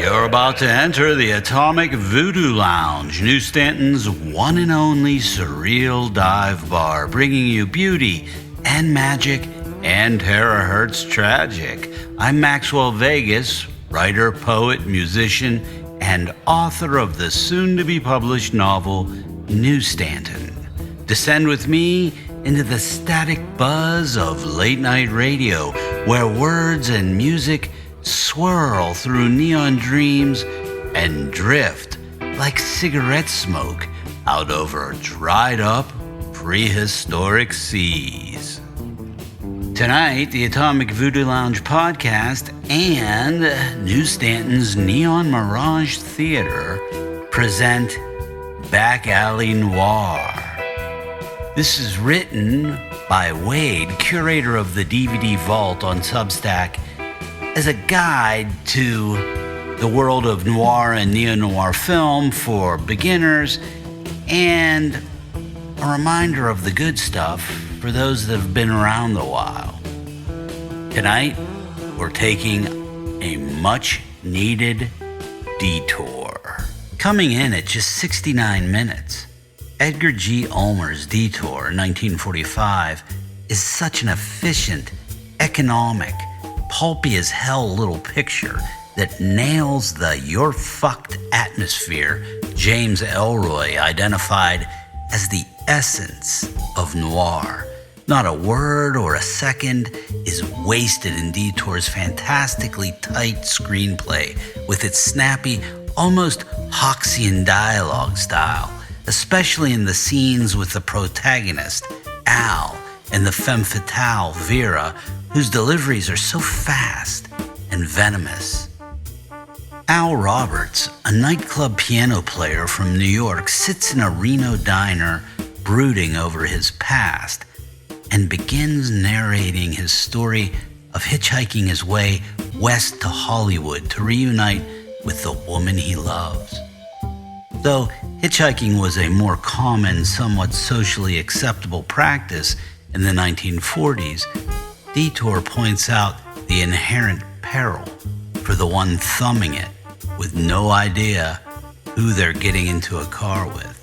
You're about to enter the Atomic Voodoo Lounge, New Stanton's one and only surreal dive bar, bringing you beauty and magic and terahertz tragic. I'm Maxwell Vegas, writer, poet, musician, and author of the soon-to-be-published novel, New Stanton. Descend with me into the static buzz of late-night radio, where words and music swirl through neon dreams and drift like cigarette smoke out over dried-up prehistoric seas. Tonight, the Atomic Voodoo Lounge podcast and New Stanton's Neon Mirage Theater present Back Alley Noir. This is written by Wade, curator of the DVD Vault on Substack, as a guide to the world of noir and neo-noir film for beginners, and a reminder of the good stuff for those that have been around a while. Tonight, we're taking a much-needed detour. Coming in at just 69 minutes, Edgar G. Ulmer's Detour, 1945, is such an efficient, economic, pulpy as hell little picture that nails the "you're fucked" atmosphere James Ellroy identified as the essence of noir. Not a word or a second is wasted in Detour's fantastically tight screenplay with its snappy, almost Hoxian dialogue style, especially in the scenes with the protagonist, Al, and the femme fatale, Vera, whose deliveries are so fast and venomous. Al Roberts, a nightclub piano player from New York, sits in a Reno diner brooding over his past and begins narrating his story of hitchhiking his way west to Hollywood to reunite with the woman he loves. Though hitchhiking was a more common, somewhat socially acceptable practice in the 1940s, Detour points out the inherent peril for the one thumbing it with no idea who they're getting into a car with.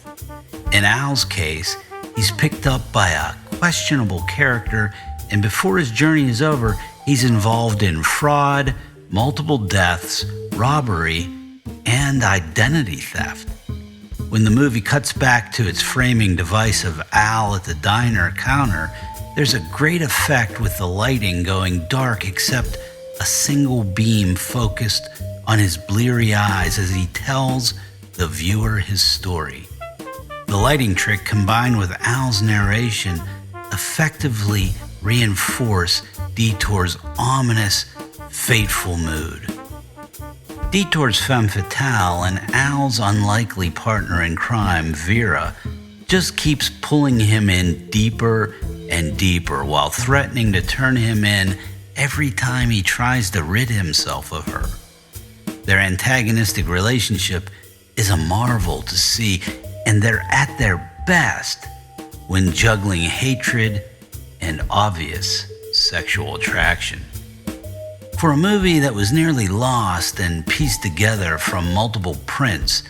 In Al's case, he's picked up by a questionable character, and before his journey is over, he's involved in fraud, multiple deaths, robbery, and identity theft. When the movie cuts back to its framing device of Al at the diner counter, there's a great effect with the lighting going dark except a single beam focused on his bleary eyes as he tells the viewer his story. The lighting trick combined with Al's narration effectively reinforce Detour's ominous, fateful mood. Detour's femme fatale and Al's unlikely partner in crime, Vera, just keeps pulling him in deeper and deeper while threatening to turn him in every time he tries to rid himself of her. Their antagonistic relationship is a marvel to see, and they're at their best when juggling hatred and obvious sexual attraction. For a movie that was nearly lost and pieced together from multiple prints,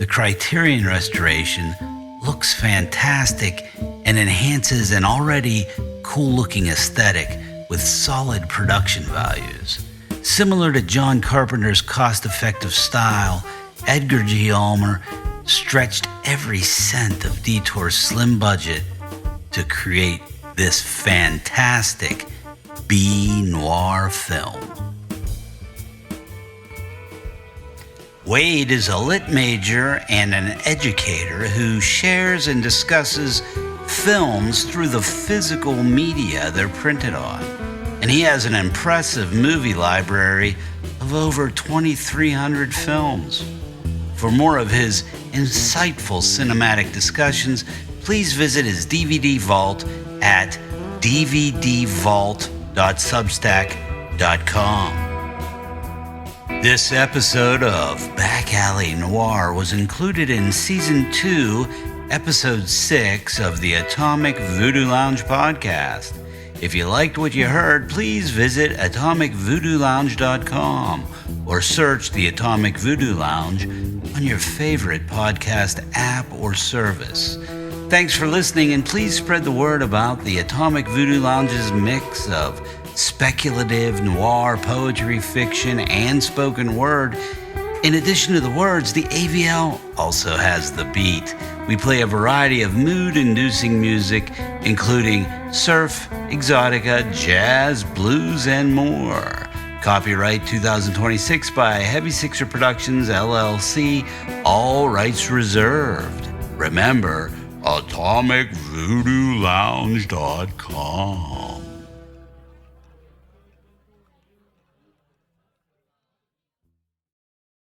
the Criterion restoration looks fantastic and enhances an already cool-looking aesthetic with solid production values. Similar to John Carpenter's cost-effective style, Edgar G. Ulmer stretched every cent of Detour's slim budget to create this fantastic B-noir film. Wade is a lit major and an educator who shares and discusses films through the physical media they're printed on. And he has an impressive movie library of over 2,300 films. For more of his insightful cinematic discussions, please visit his DVD vault at dvdvault.substack.com. This episode of Back Alley Noir was included in Season 2, Episode 6 of the Atomic Voodoo Lounge podcast. If you liked what you heard, please visit atomicvoodoolounge.com or search the Atomic Voodoo Lounge on your favorite podcast app or service. Thanks for listening, and please spread the word about the Atomic Voodoo Lounge's mix of speculative noir, poetry, fiction, and spoken word. In addition to the words, the AVL also has the beat. We play a variety of mood-inducing music, including surf, exotica, jazz, blues, and more. Copyright 2026 by Heavy Sixer Productions, LLC. All rights reserved. Remember, AtomicVoodooLounge.com.